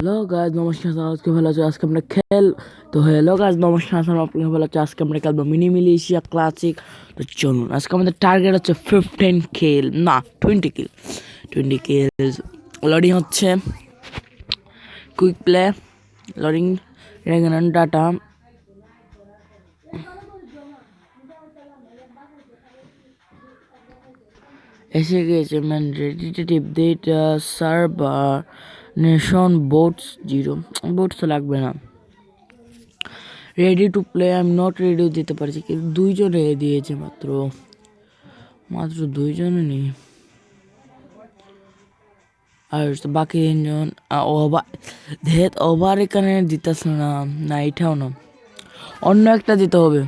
Hello guys, নমস্কার। আজকে ভালো আছো? আজকে আমরা হ্যালো গাইজ, নমস্কার। আপনাকে ভালো আছো? আজকে আমরা খেলবো মিনি মিলিশিয়া ক্লাসিক। তো চলুন, আজকে আমাদের টার্গেট হচ্ছে 15 কিল, না 20 কিল। 20 কিল লোডিং হচ্ছে, কুইক প্লে লোডিং, রেগনান ডাটা। এসে গেছে ম্যান, রেডিটেটিভ data server nation bots 0। Bots লাগবে না। Ready to play, I am not radio দিতে পারছি, কিন্তু 2 জন দিয়েছে, মাত্র 2 জনে নেই। আর বাকি 3 জন ওভার এখানে দিতেছে না, না এটাও না, অন্য একটা দিতে হবে।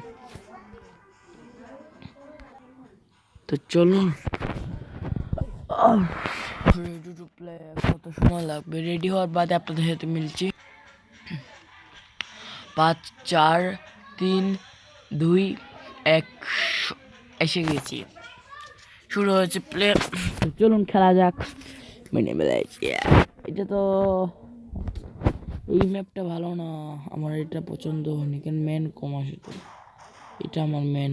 তো চলুন, রেডি টু প্লে। কত সময় লাগবে রেডি হওয়ার বাদে আপনাদের সাথে মিলছি। 5 4 3 2 1 এসে গেছি, শুরু হয়েছে প্লে। তো চলুন খেলা যাক। মিনি মিলিশিয়া, এটা তো এই ম্যাপটা ভালো না, আমার এটা পছন্দ হয়নি, কারণ মেন কম আসে। তো এটা আমার মেন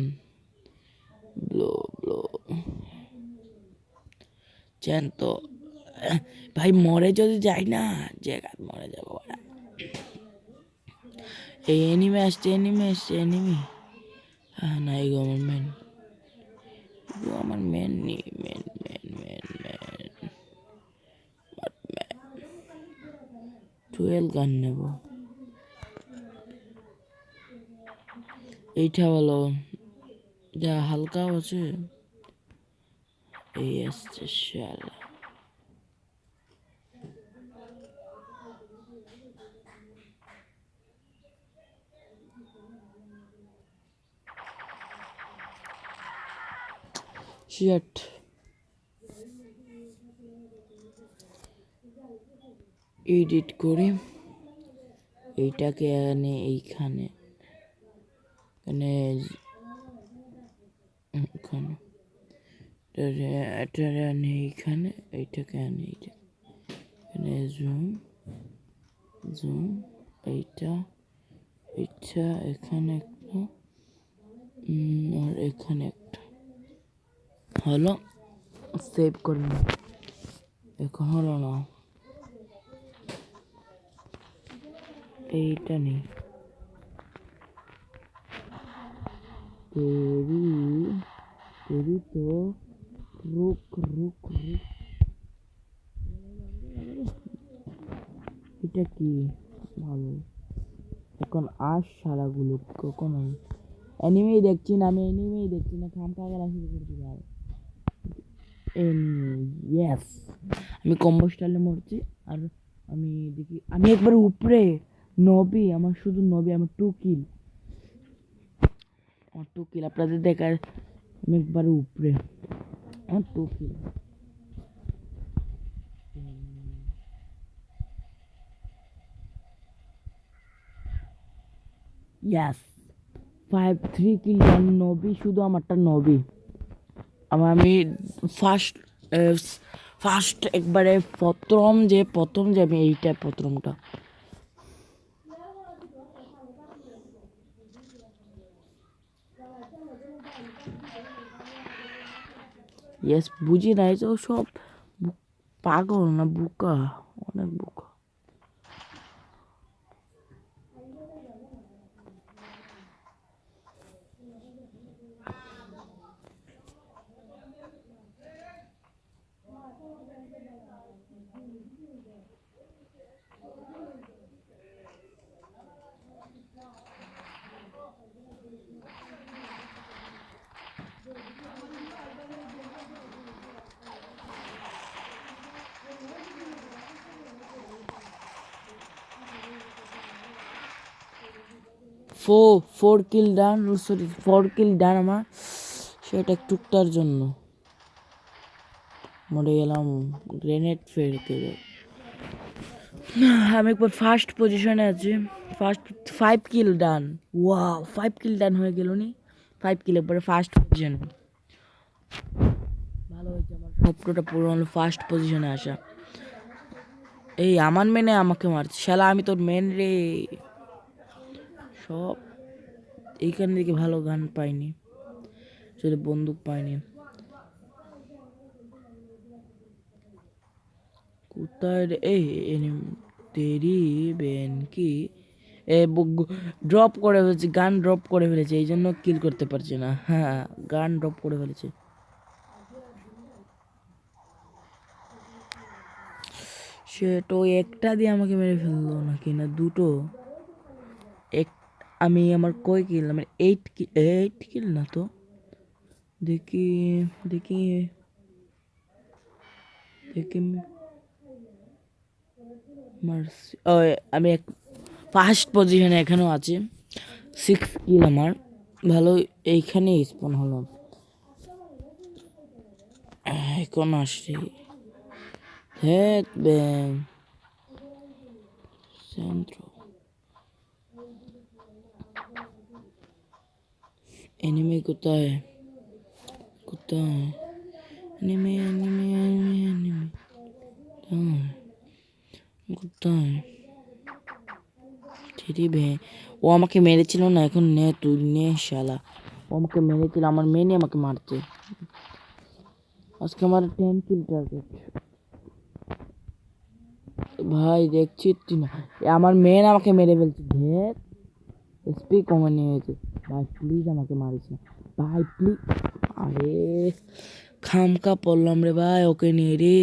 ব্লো ব্লো চেন। তো ভাই মরে যদি যাই না, জায়গা মরে যাবো। এই এনিমি আসছে, এনিমি। হ্যাঁ না, এগো আমার মেন, মেন 12 গান নেব। এইটা ভালো, যা হালকা আছে। এই আসছে শালা, শিট। এডিট করি, এইটাকে এনে এইখানে, এখানে আনে এইখানে, এইটাকে আনে এখানে, জুম এইটা এখানে একটা, আর এখানে একটা হলো। সেভ করে না, এখন হলো না, এইটা নেই। তেরি তো রুক, এটা কি ভালো। এখন সারাগুলো কখন এনিমেই দেখছি না, খামখা গেলা শুরু করছি ভাই। ইয়েস, আমি কম্বো স্টাইলে মরছি। আর আমি দেখি, আমি একবার উপরে নবী, আমার শুধু নবী, আমার 2 কিল, আপনাদের দেখার। আমি একবার উপরে, আমার 2 কিল। ইয়াস, 3 কিল, নবী, শুধু আমারটা নবী। আমি ফার্স্ট একবারে প্রথম যে আমি এইটা প্রথমটা। ইয়েস, বুঝি নাই তো, সব পাগল না বোকা, অনেক বোকা। ফোর কিল ডান, সরি 4 কিল ডান আমার। সেটা একটুকটার জন্য মরে গেলাম, গ্রেনেড ফেলতে। আমি একবার ফার্স্ট পজিশনে আছি, 5 কিল ডান। ওয়াও, 5 কিল ডান হয়ে গেল নি, 5 কিল একবারে ফার্স্ট পজিশনে। ভালো হয়েছে, আমার স্বপ্নটা পুরো হলো ফার্স্ট পজিশনে আসা। এই আমার মেনে আমাকে মারছে শালা, আমি তোর মেন রে। সব এইখান থেকে ভালো গান পাইনি, আসলে বন্দুক পাইনি। কোথায় রে এই তেরি বেন কি এ ড্রপ করে ফেলেছে, গান ড্রপ করে ফেলেছে, এই জন্য কিল করতে পারছে না। হ্যাঁ, গান ড্রপ করে ফেলেছে। সে তো একটা দিয়ে আমাকে মেরে ফেললো নাকি না দুটো। এক আমি আমার কয় কিল, আমার 8 কিল না তো। দেখি দেখি দেখি মারছি ও, আমি এক ফার্স্ট পজিশনে এখানেও আছি, 6 কিল আমার। ভালো, এইখানেই স্পন হলো। এখন আসছি হেড ব্যাং সেন্ট্রো। এনিমি কোথায় কোথায়? এনিমি এনিমি এনিমি এনিমি কোথায়? ঠিক বে, ও আমাকে মেরেছিল না, এখন নে তুই নে শালা। ও আমাকে মেরেছিল, আমার মেনে আমাকে মারছে। আজকে আমার 10 কিল টার্গেট ভাই, দেখছি তুই না, আমার মেন আমাকে মেরে ফেলছে। ধের এসপি কমে নিয়েছে। ভাই প্লিজ আমাকে মারিস না ভাই, প্লিজ। আরে খামকা পড়লাম রে ভাই ওকে নিয়ে রে।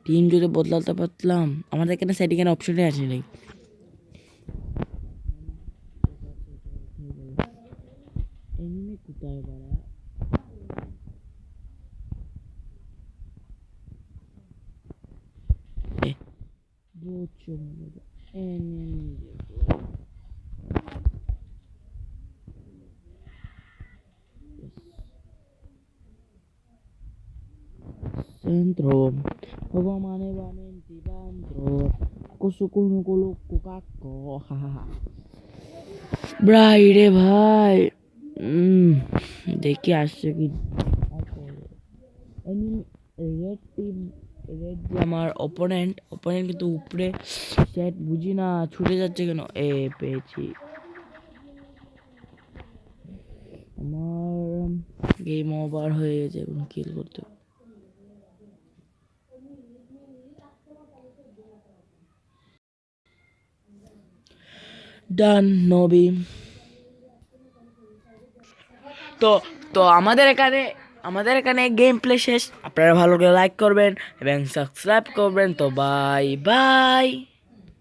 টিম যদি বদলাতে পারতাম। আমাদের এখানে সেটিং এর অপশনই আছে নাই। এমনি কোথায় বাড়া? বুঝছো enemy centro, poco mane vamenti dentro, kusukuno kulo kukako, hahaha. Brai রে ভাই, দেখি আসছে কি। রেড টিম, রেড যে আমার অপোনেন্ট, অপোনেন্ট কিন্তু উপরে সেট বুঝি না ছুটে যাচ্ছে কেন। পেয়েছি আমার গেম ওভার হয়ে গেছে, এখন কিল করতে। ডান নবী। তো তো আমাদের এখানে গেম প্লে শেষ। আপনারা ভালো করে লাইক করবেন এবং সাবস্ক্রাইব করবেন। তো বাই বাই।